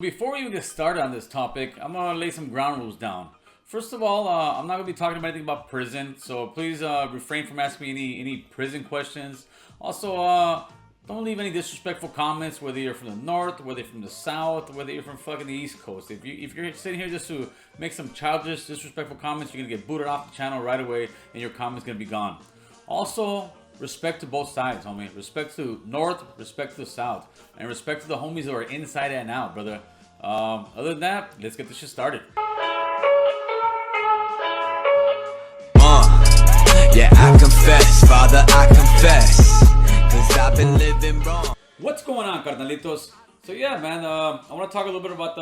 Before we even get started on this topic, I'm gonna lay some ground rules down. First of all, I'm not gonna be talking about anything about prison, so please refrain from asking me any prison questions. Also, don't leave any disrespectful comments, whether you're from the north, whether you're from the south, whether you're from fucking the east coast. If you're sitting here just to make some childish, disrespectful comments, you're gonna get booted off the channel right away, and your comment's gonna be gone. Also, respect to both sides, homie. Respect to north, respect to the south, and respect to the homies who are inside and out, brother. Other than that, let's get this shit started. Yeah, I confess, Father, I confess, cause I've been living wrong. What's going on, carnalitos? So yeah, man, I want to talk a little bit about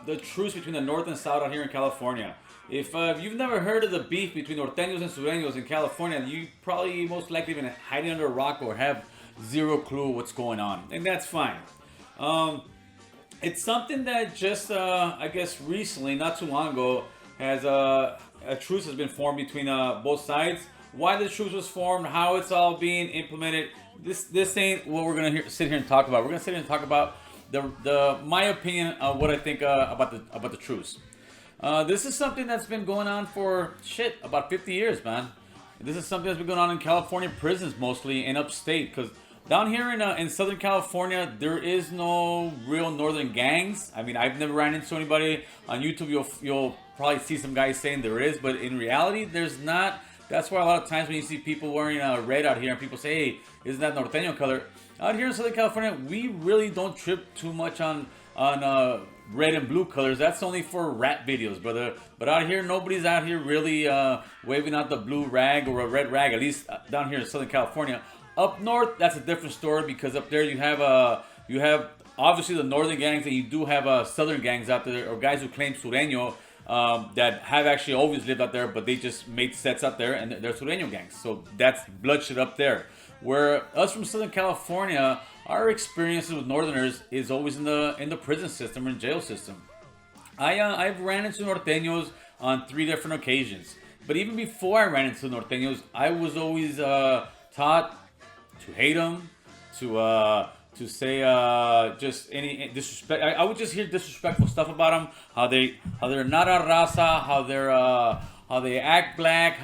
the truce between the north and south out here in California. If you've never heard of the beef between Norteños and Sureños in California, you probably most likely been hiding under a rock or have zero clue what's going on, and that's fine. It's something that just, I guess, recently, not too long ago, has a truce has been formed between both sides. Why the truce was formed, how it's all being implemented. This ain't what we're gonna sit here and talk about. We're gonna sit here and talk about my opinion of what I think about the truce. This is something that's been going on for about 50 years, man. This is something that's been going on in California prisons mostly, and upstate, because down here in Southern California, there is no real northern gangs. I mean, I've never ran into anybody. On YouTube, you'll probably see some guys saying there is, but in reality, there's not. That's why a lot of times when you see people wearing red out here and people say, hey, isn't that Norteño color? Out here in Southern California, we really don't trip too much on red and blue colors. That's only for rap videos, brother. But out here, nobody's out here really waving out the blue rag or a red rag, at least down here in Southern California. Up north, that's a different story, because up there you have obviously the northern gangs, and you do have southern gangs out there, or guys who claim Sureno, that have actually always lived out there, but they just made sets out there, and they're Sureno gangs. So that's bloodshed up there. Where us from Southern California, our experiences with northerners is always in the prison system or jail system. I've ran into Norteños on 3 different occasions, but even before I ran into Norteños, I was always taught to hate them, to say just any disrespect. I would just hear disrespectful stuff about them. How they're not a raza. How they act black.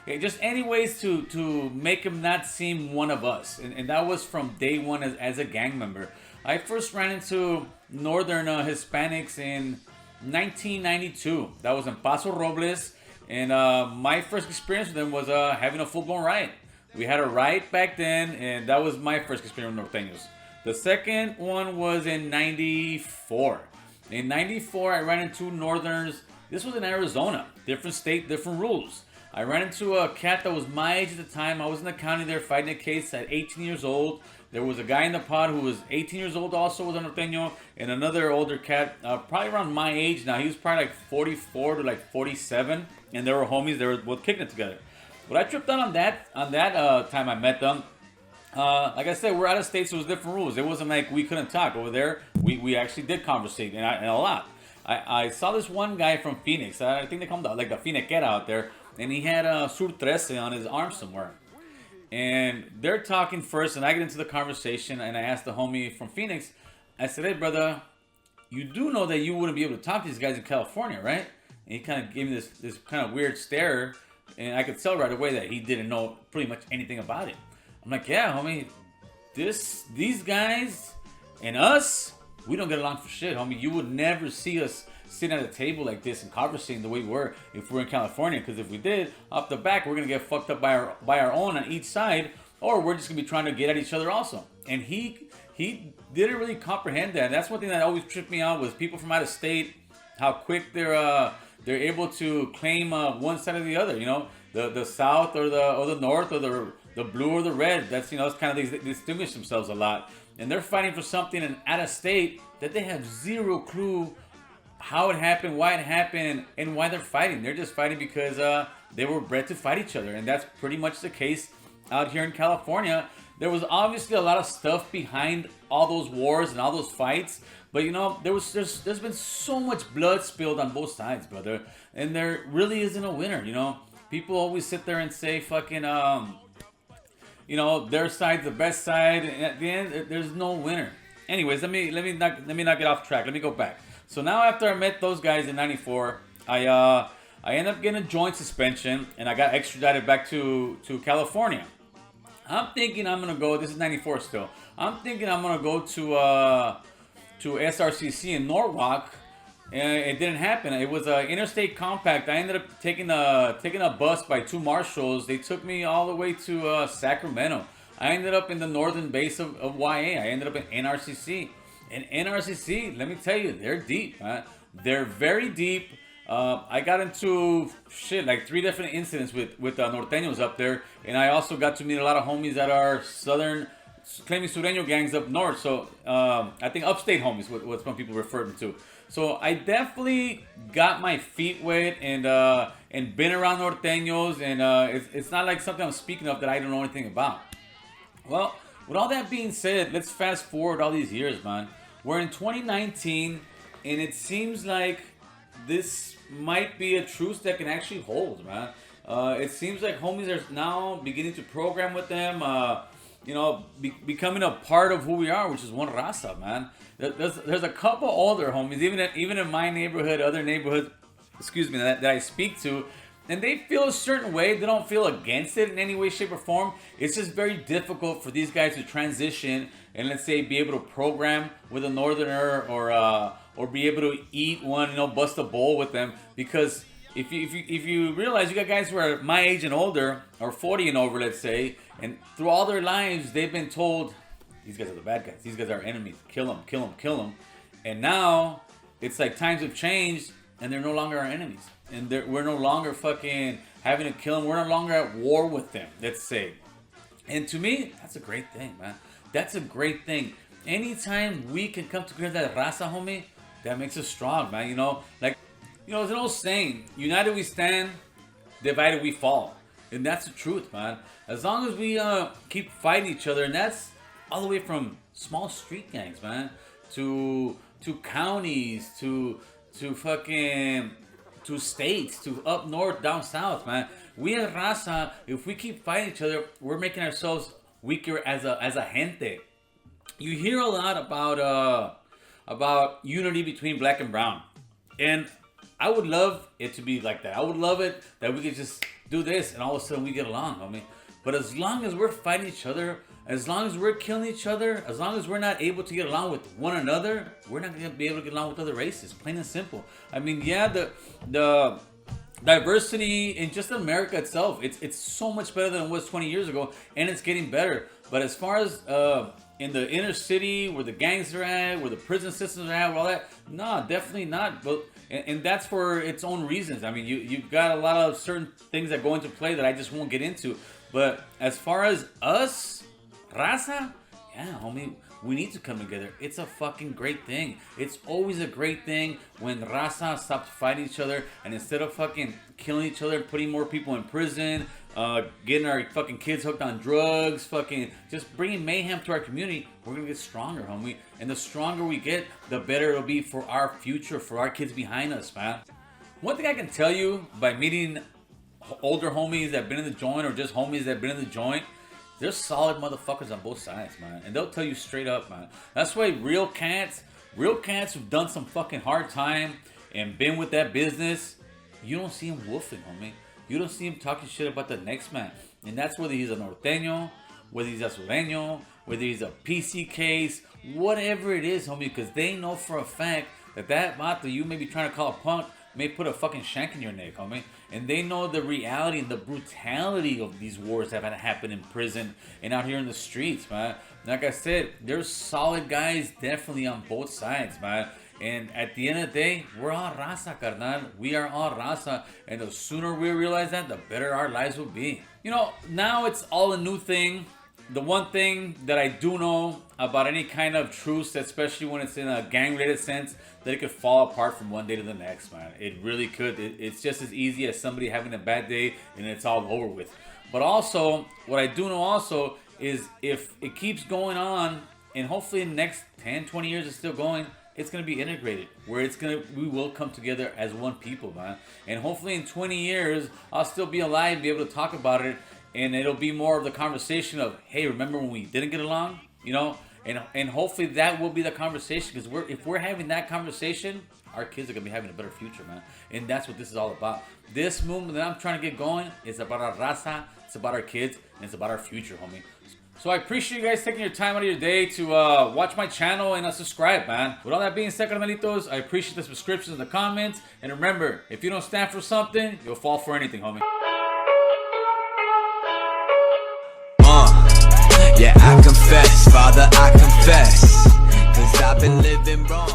Just any ways to make them not seem one of us. And that was from day one as a gang member. I first ran into northern Hispanics in 1992. That was in Paso Robles, and my first experience with them was having a full-blown riot. We had a riot back then, and that was my first experience with Norteños. The second one was in 94. In 94, I ran into northerners. This was in Arizona. Different state, different rules. I ran into a cat that was my age at the time. I was in the county there fighting a case at 18 years old. There was a guy in the pod who was 18 years old, also was a Norteño, and another older cat, probably around my age now. He was probably like 44 to like 47, and they were homies. They were both kicking it together. What I tripped out on that time I met them, like I said, we're out of state, so it was different rules. It wasn't like we couldn't talk. Over there, we actually did conversate, and a lot. I saw this one guy from Phoenix. I think they call him like the Finequera out there, and he had a Sur 13 on his arm somewhere. And they're talking first, and I get into the conversation, and I asked the homie from Phoenix, I said, hey, brother, you do know that you wouldn't be able to talk to these guys in California, right? And he kind of gave me this kind of weird stare, and I could tell right away that he didn't know pretty much anything about it. I'm like, yeah, homie, these guys and us, we don't get along for shit, homie. You would never see us sitting at a table like this and conversing the way we were if we're in California. Because if we did, off the back, we're gonna get fucked up by our own on each side, or we're just gonna be trying to get at each other also. And he didn't really comprehend that. And that's one thing that always tripped me out was people from out of state, how quick they're able to claim one side or the other. You know, the south or the north or the blue or the red. That's kind of they distinguish themselves a lot. And they're fighting for something out of state that they have zero clue how it happened, why it happened, and why they're fighting. They're just fighting because they were bred to fight each other. And that's pretty much the case out here in California. There was obviously a lot of stuff behind all those wars and all those fights. But there's been so much blood spilled on both sides, brother. And there really isn't a winner, People always sit there and say fucking their side's the best side, and at the end, there's no winner. anyways, let me not get off track. Let me go back. So now after I met those guys in '94, I ended up getting a joint suspension and I got extradited back to California. I'm thinking I'm gonna go. This is '94 still. I'm thinking I'm gonna go to SRCC in Norwalk. And it didn't happen. It was an interstate compact. I ended up taking a bus by two marshals. They took me all the way to Sacramento. I ended up in the northern base of YA. I ended up in NRCC. And NRCC, let me tell you, they're deep, man. They're very deep. I got into like 3 different incidents with Norteños up there, and I also got to meet a lot of homies that are southern, claiming Sureno gangs up north. So I think upstate homies, what some people refer them to. So I definitely got my feet wet and been around Norteños, and it's not like something I'm speaking of that I don't know anything about. Well, with all that being said, let's fast forward all these years, man. We're in 2019, and it seems like this might be a truce that can actually hold, man. It seems like homies are now beginning to program with them, becoming a part of who we are, which is one raza, man. There's a couple older homies, even in my neighborhood, other neighborhoods, that I speak to, and they feel a certain way. They don't feel against it in any way, shape, or form. It's just very difficult for these guys to transition and, let's say, be able to program with a northerner or be able to eat one, bust a bowl with them. Because if you realize you got guys who are my age and older, or 40 and over, let's say, and through all their lives they've been told, these guys are the bad guys, these guys are enemies, kill them, kill them, kill them. And now it's like times have changed and they're no longer our enemies. And we're no longer fucking having to kill them. We're no longer at war with them, let's say. And to me, that's a great thing, man. That's a great thing. Anytime we can come together, that raza, homie, that makes us strong, man. There's an old saying, united we stand, divided we fall. And that's the truth, man. As long as we keep fighting each other, and that's all the way from small street gangs, man, to counties, to states, to up north, down south, man. We as raza, if we keep fighting each other, we're making ourselves weaker as a gente. You hear a lot about unity between black and brown, and I would love it to be like that. I would love it that we could just do this and all of a sudden we get along, homie. But as long as we're fighting each other, as long as we're killing each other, as long as we're not able to get along with one another, we're not going to be able to get along with other races. Plain and simple. I mean, yeah, the diversity in just America itself, it's so much better than it was 20 years ago, and it's getting better. But as far as in the inner city, where the gangs are at, where the prison systems are at, all that, no, definitely not. But and that's for its own reasons. I mean, you've got a lot of certain things that go into play that I just won't get into. But as far as us, raza, yeah, homie, we need to come together. It's a fucking great thing. It's always a great thing when raza stops fighting each other, and instead of fucking killing each other, putting more people in prison, getting our fucking kids hooked on drugs, fucking just bringing mayhem to our community, we're gonna get stronger, homie. And the stronger we get, the better it'll be for our future, for our kids behind us, man. One thing I can tell you by meeting older homies that have been in the joint, or just homies that have been in the joint, they're solid motherfuckers on both sides, man. And they'll tell you straight up, man. That's why real cats who've done some fucking hard time and been with that business, you don't see them woofing, homie. You don't see him talking shit about the next man. And that's whether he's a Norteño, whether he's a Sureno, whether he's a PC case, whatever it is, homie. Because they know for a fact that vato you may be trying to call a punk may put a fucking shank in your neck, homie. And they know the reality and the brutality of these wars that have happened in prison and out here in the streets, man. Like I said, there's solid guys definitely on both sides, man. And at the end of the day, we're all raza, carnal. We are all raza. And the sooner we realize that, the better our lives will be. Now it's all a new thing. The one thing that I do know about any kind of truce, especially when it's in a gang-related sense, that it could fall apart from one day to the next, man. It really could. It's just as easy as somebody having a bad day and it's all over with. But also, what I do know also is if it keeps going on, and hopefully in the next 10, 20 years it's still going, it's going to be integrated, where we will come together as one people, man. And hopefully in 20 years, I'll still be alive and be able to talk about it, and it'll be more of the conversation of, hey, remember when we didn't get along? And hopefully that will be the conversation, because if we're having that conversation, our kids are gonna be having a better future, man. And that's what this is all about. This movement that I'm trying to get going is about our raza, it's about our kids, and it's about our future, homie. So I appreciate you guys taking your time out of your day to watch my channel and subscribe, man. With all that being said, carnalitos, I appreciate the subscriptions and the comments. And remember, if you don't stand for something, you'll fall for anything, homie. Yeah, I confess, Father, I confess, 'cause I've been living wrong.